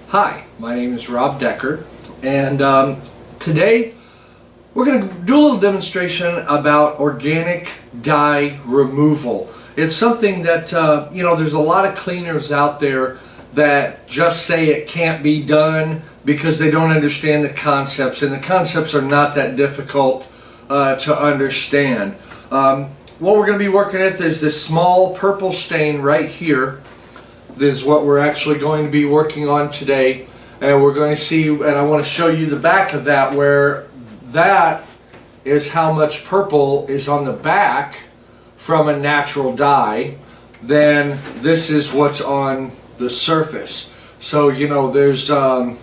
Hi, my name is Rob Decker, and today we're going to do a little demonstration about organic dye removal. It's something that, there's a lot of cleaners out there that just say it can't be done because they don't understand the concepts, and the concepts are not that difficult to understand. What we're going to be working with is this small purple stain right here. This is what we're actually going to be working on today, and we're going to see, and I want to show you the back of that, where that is how much purple is on the back from a natural dye. Then this is what's on the surface. So there's that's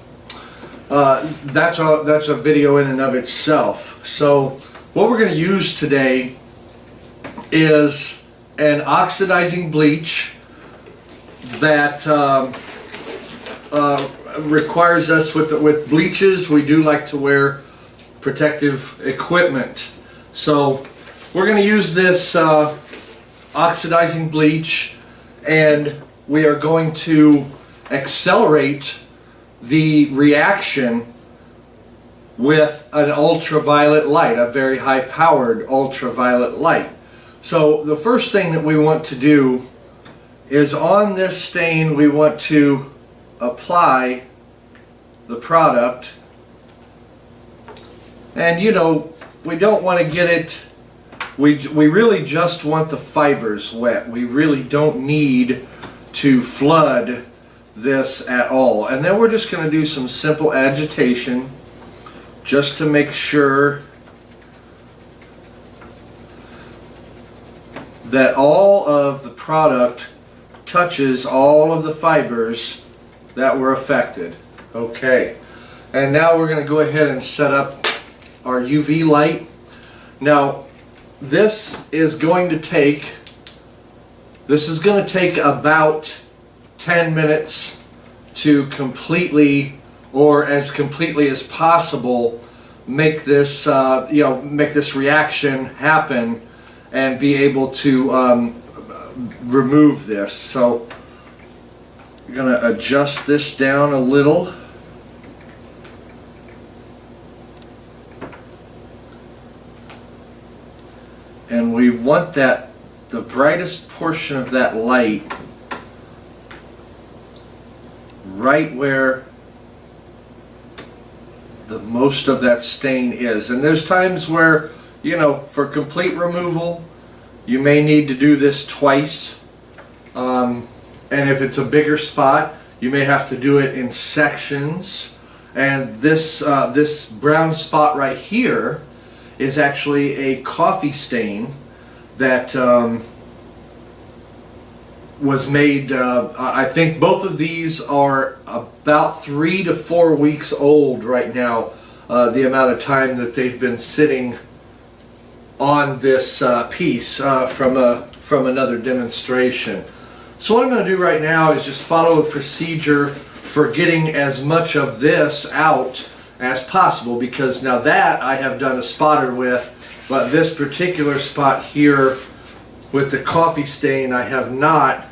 a video in and of itself. So what we're going to use today is an oxidizing bleach that requires us, with bleaches, we do like to wear protective equipment. So we're going to use this oxidizing bleach, and we are going to accelerate the reaction with an ultraviolet light, a very high powered ultraviolet light. So the first thing that we want to do is, on this stain, we want to apply the product, and we don't want to get it, we really just want the fibers wet. We really don't need to flood this at all. And then we're just going to do some simple agitation just to make sure that all of the product touches all of the fibers that were affected. Okay, and now we're going to go ahead and set up our UV light. Now this is going to take about 10 minutes to completely, or as completely as possible, make this make this reaction happen and be able to remove this. So we're going to adjust this down a little. And we want the brightest portion of that light right where the most of that stain is. And there's times where, for complete removal, you may need to do this twice. And if it's a bigger spot, you may have to do it in sections. And this brown spot right here is actually a coffee stain that was made, I think both of these are about 3 to 4 weeks old right now, the amount of time that they've been sitting on this piece from another demonstration. So what I'm going to do right now is just follow a procedure for getting as much of this out as possible, because now that I have done a spotter with, but this particular spot here with the coffee stain, I have not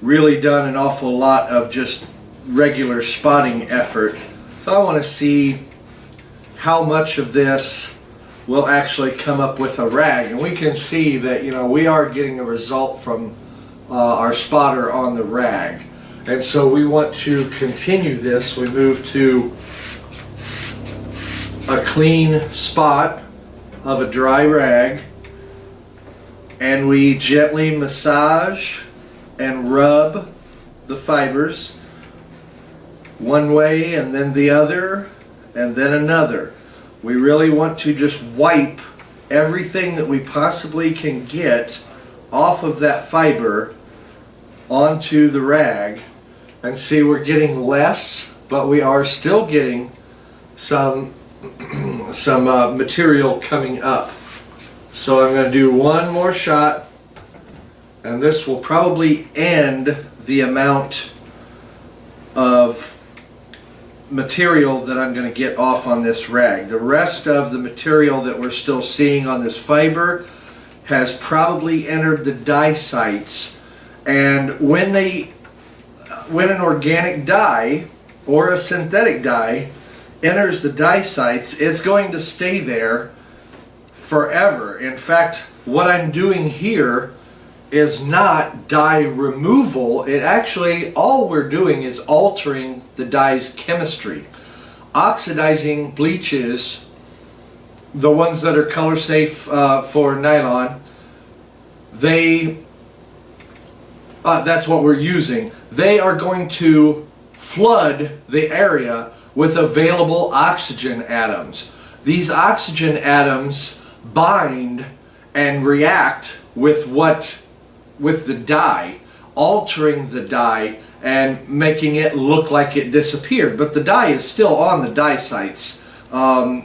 really done an awful lot of just regular spotting effort. So I want to see how much of this will actually come up with a rag, and we can see that we are getting a result from our spotter on the rag. And so we want to continue this. We move to a clean spot of a dry rag, and we gently massage and rub the fibers one way and then the other and then another. We really want to just wipe everything that we possibly can get off of that fiber onto the rag, and see, we're getting less, but we are still getting some material coming up. So I'm going to do one more shot, and this will probably end the amount of material that I'm going to get off on this rag. The rest of the material that we're still seeing on this fiber has probably entered the dye sites, and when an organic dye or a synthetic dye enters the dye sites, it's going to stay there forever. In fact, what I'm doing here is not dye removal. It actually, all we're doing is altering the dye's chemistry. Oxidizing bleaches, the ones that are color safe for nylon, that's what we're using. They are going to flood the area with available oxygen atoms. These oxygen atoms bind and react with the dye, altering the dye and making it look like it disappeared. But the dye is still on the dye sites. All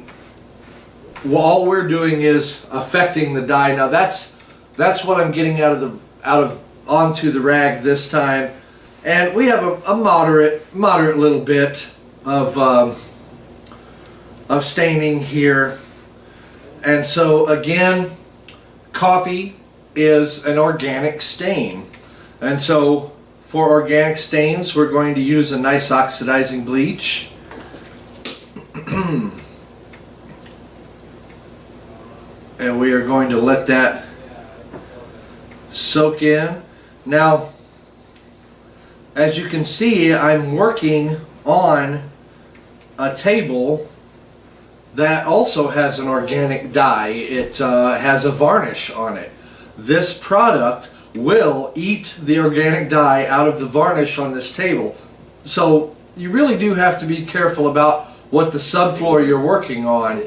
we're doing is affecting the dye. Now that's what I'm getting onto the rag this time, and we have a moderate little bit of staining here. And so again, coffee is an organic stain, and so for organic stains we're going to use a nice oxidizing bleach. And we are going to let that soak in. Now, as you can see, I'm working on a table that also has an organic dye. It has a varnish on it. This product will eat the organic dye out of the varnish on this table. So you really do have to be careful about what the subfloor you're working on.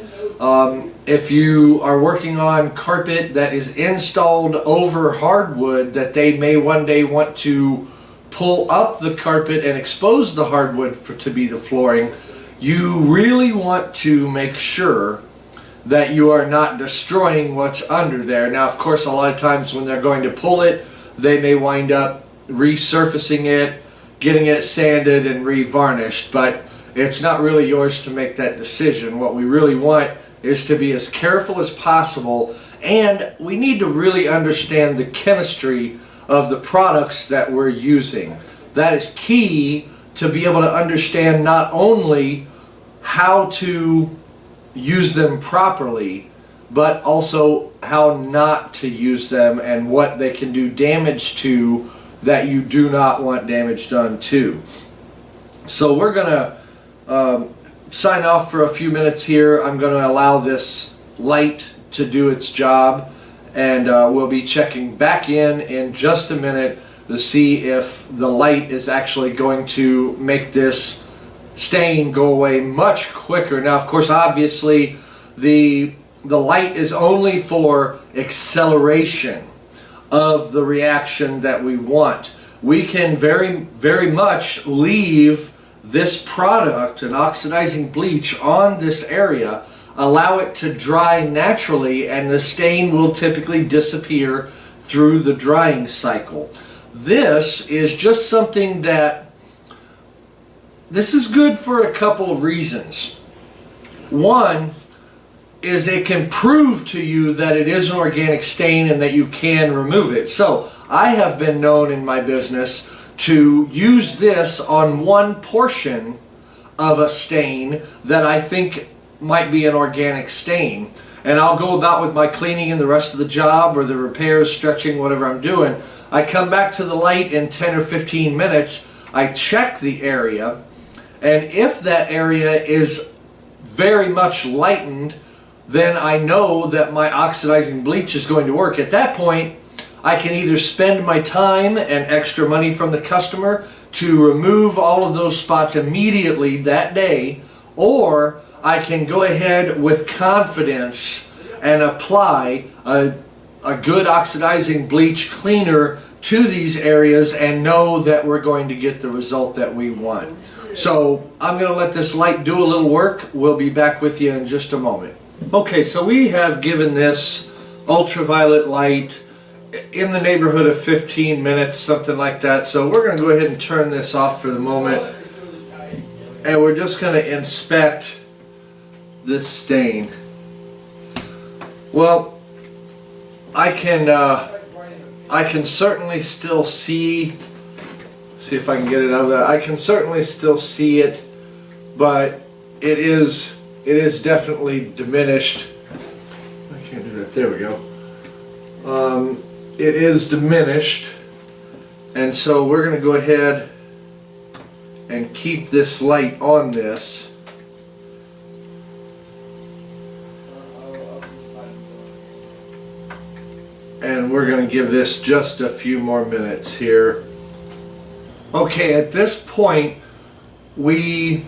If you are working on carpet that is installed over hardwood that they may one day want to pull up the carpet and expose the hardwood to be the flooring, you really want to make sure that you are not destroying what's under there. Now, of course, a lot of times when they're going to pull it, they may wind up resurfacing it, getting it sanded and revarnished, but it's not really yours to make that decision. What we really want is to be as careful as possible, and we need to really understand the chemistry of the products that we're using. That is key to be able to understand not only how to use them properly, but also how not to use them and what they can do damage to that you do not want damage done to. So we're going to sign off for a few minutes here. I'm going to allow this light to do its job, and we'll be checking back in just a minute to see if the light is actually going to make this stain go away much quicker. Now, of course, obviously the light is only for acceleration of the reaction that we want. We can very much leave this product, an oxidizing bleach, on this area, allow it to dry naturally, and the stain will typically disappear through the drying cycle. This is just something this is good for a couple of reasons. One is it can prove to you that it is an organic stain and that you can remove it. So I have been known in my business to use this on one portion of a stain that I think might be an organic stain, and I'll go about with my cleaning and the rest of the job, or the repairs, stretching, whatever I'm doing. I come back to the light in 10 or 15 minutes, I check the area, and if that area is very much lightened, then I know that my oxidizing bleach is going to work. At that point, I can either spend my time and extra money from the customer to remove all of those spots immediately that day, or I can go ahead with confidence and apply a good oxidizing bleach cleaner to these areas and know that we're going to get the result that we want. So I'm going to let this light do a little work. We'll be back with you in just a moment. Okay, so we have given this ultraviolet light in the neighborhood of 15 minutes, something like that. So we're going to go ahead and turn this off for the moment, and we're just going to inspect this stain. Well, I can certainly still see See if I can get it out of that. I can certainly still see it, but it is definitely diminished. I can't do that. There we go. It is diminished, and so we're going to go ahead and keep this light on this. And we're going to give this just a few more minutes here. Okay, at this point we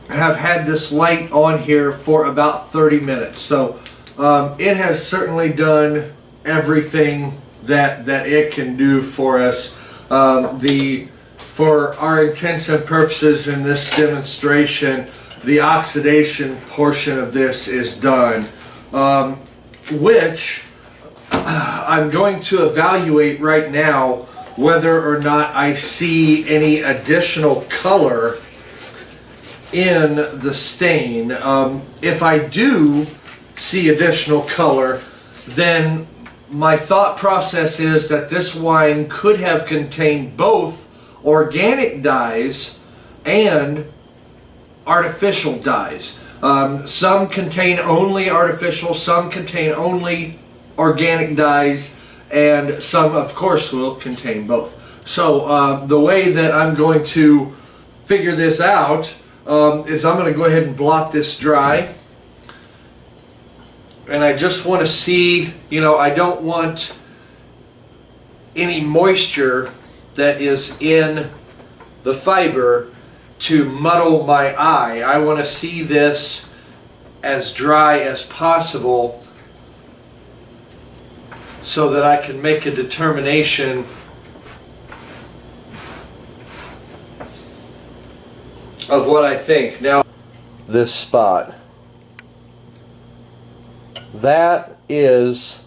have had this light on here for about 30 minutes. So it has certainly done everything that it can do for us. For our intents and purposes in this demonstration, the oxidation portion of this is done, which I'm going to evaluate right now whether or not I see any additional color in the stain. If I do see additional color, then my thought process is that this wine could have contained both organic dyes and artificial dyes. Some contain only artificial, some contain only organic dyes, and some of course will contain both. So the way that I'm going to figure this out is I'm going to go ahead and blot this dry, and I just want to see, I don't want any moisture that is in the fiber to muddle my eye. I want to see this as dry as possible so that I can make a determination of what I think. Now, this spot, that is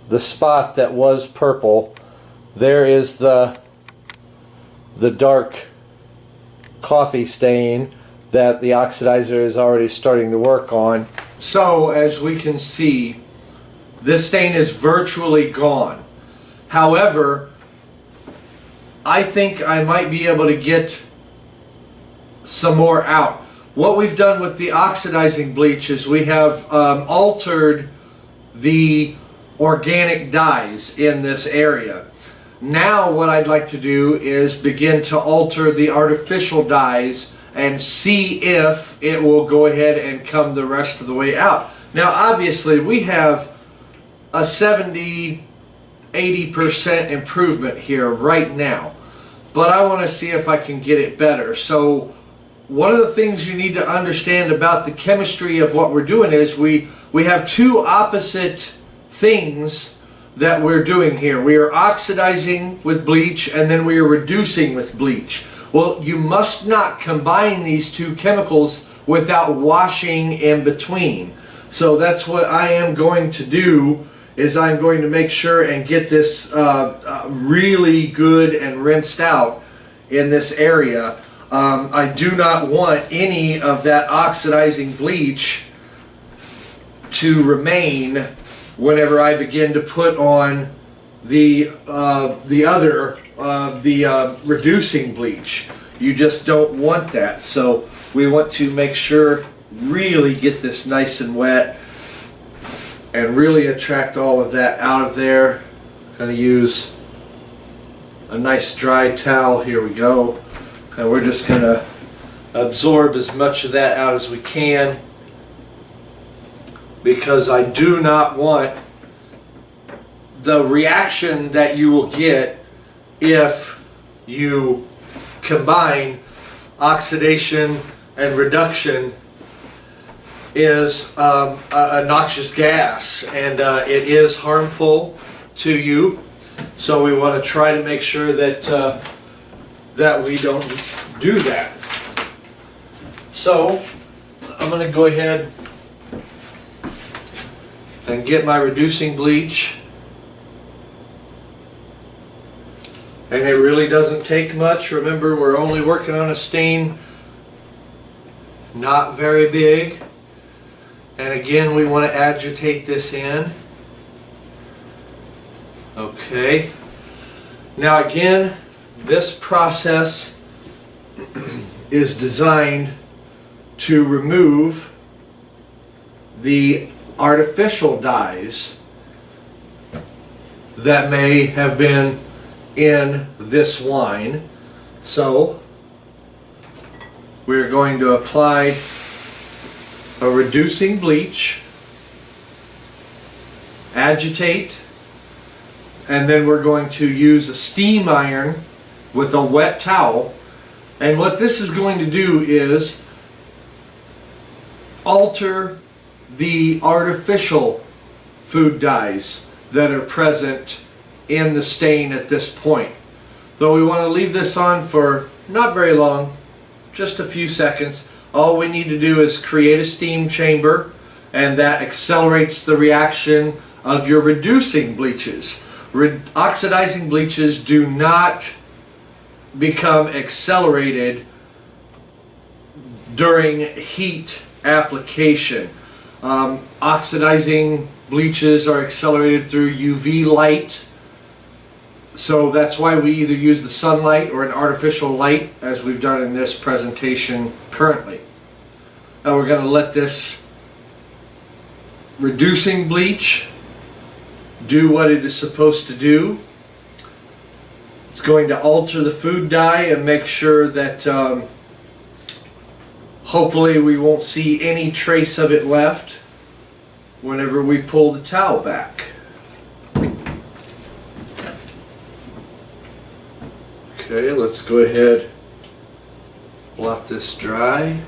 the spot that was purple. There is the dark coffee stain that the oxidizer is already starting to work on. So as we can see, this stain is virtually gone. However, I think I might be able to get some more out. What we've done with the oxidizing bleach is we have altered the organic dyes in this area. Now what I'd like to do is begin to alter the artificial dyes and see if it will go ahead and come the rest of the way out. Now obviously we have a 70-80% improvement here right now, but I want to see if I can get it better. So one of the things you need to understand about the chemistry of what we're doing is we have two opposite things that we're doing here. We are oxidizing with bleach, and then we are reducing with bleach. Well, you must not combine these two chemicals without washing in between. So that's what I am going to do, is I'm going to make sure and get this really good and rinsed out in this area. I do not want any of that oxidizing bleach to remain whenever I begin to put on the reducing bleach. You just don't want that. So we want to make sure, really get this nice and wet and really attract all of that out of there. I'm going to use a nice dry towel. Here we go. And we're just going to absorb as much of that out as we can, because I do not want the reaction that you will get if you combine oxidation and reduction is a noxious gas, and it is harmful to you. So we want to try to make sure that that we don't do that. So I'm going to go ahead and get my reducing bleach, and it really doesn't take much. Remember, we're only working on a stain not very big, and again we want to agitate this in. Okay, now again, This process is designed to remove the artificial dyes that may have been in this wine. So we're going to apply a reducing bleach, agitate, and then we're going to use a steam iron with a wet towel. And what this is going to do is alter the artificial food dyes that are present in the stain at this point. So we want to leave this on for not very long, just a few seconds. All we need to do is create a steam chamber, and that accelerates the reaction of your reducing bleaches. Oxidizing bleaches do not become accelerated during heat application. Oxidizing bleaches are accelerated through UV light, so that's why we either use the sunlight or an artificial light, as we've done in this presentation currently. Now we're going to let this reducing bleach do what it is supposed to do. It's going to alter the food dye and make sure that hopefully we won't see any trace of it left whenever we pull the towel back. Okay, let's go ahead, blot this dry.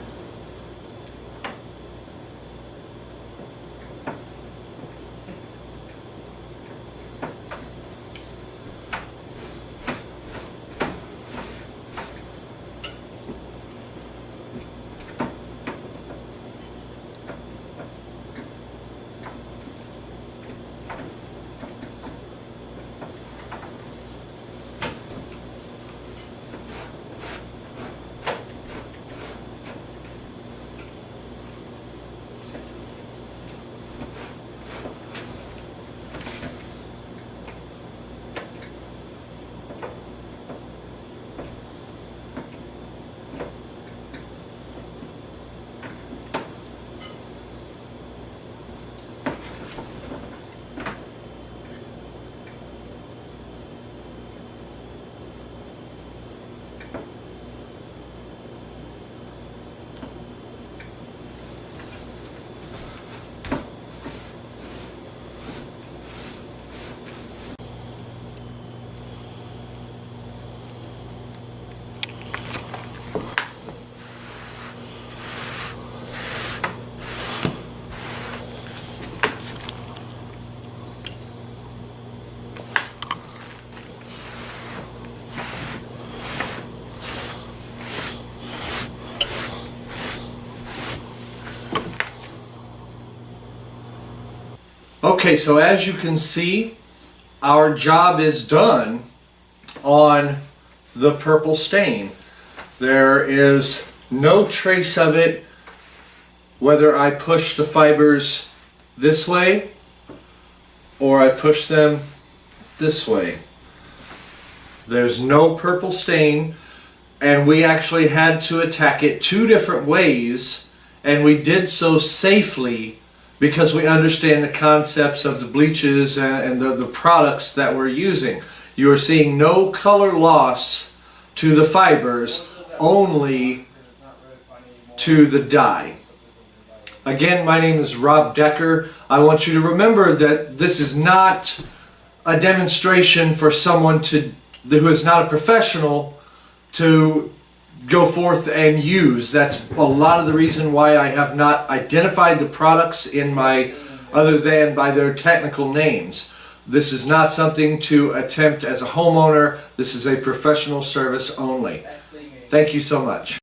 Okay, so as you can see, our job is done on the purple stain. There is no trace of it whether I push the fibers this way or I push them this way. There's no purple stain, and we actually had to attack it two different ways, and we did so safely because we understand the concepts of the bleaches and the products that we're using. You are seeing no color loss to the fibers, only to the dye. Again, my name is Rob Decker. I want you to remember that this is not a demonstration for someone who is not a professional to go forth and use. That's a lot of the reason why I have not identified the products in my, other than by their technical names. This is not something to attempt as a homeowner. This is a professional service only. Thank you so much.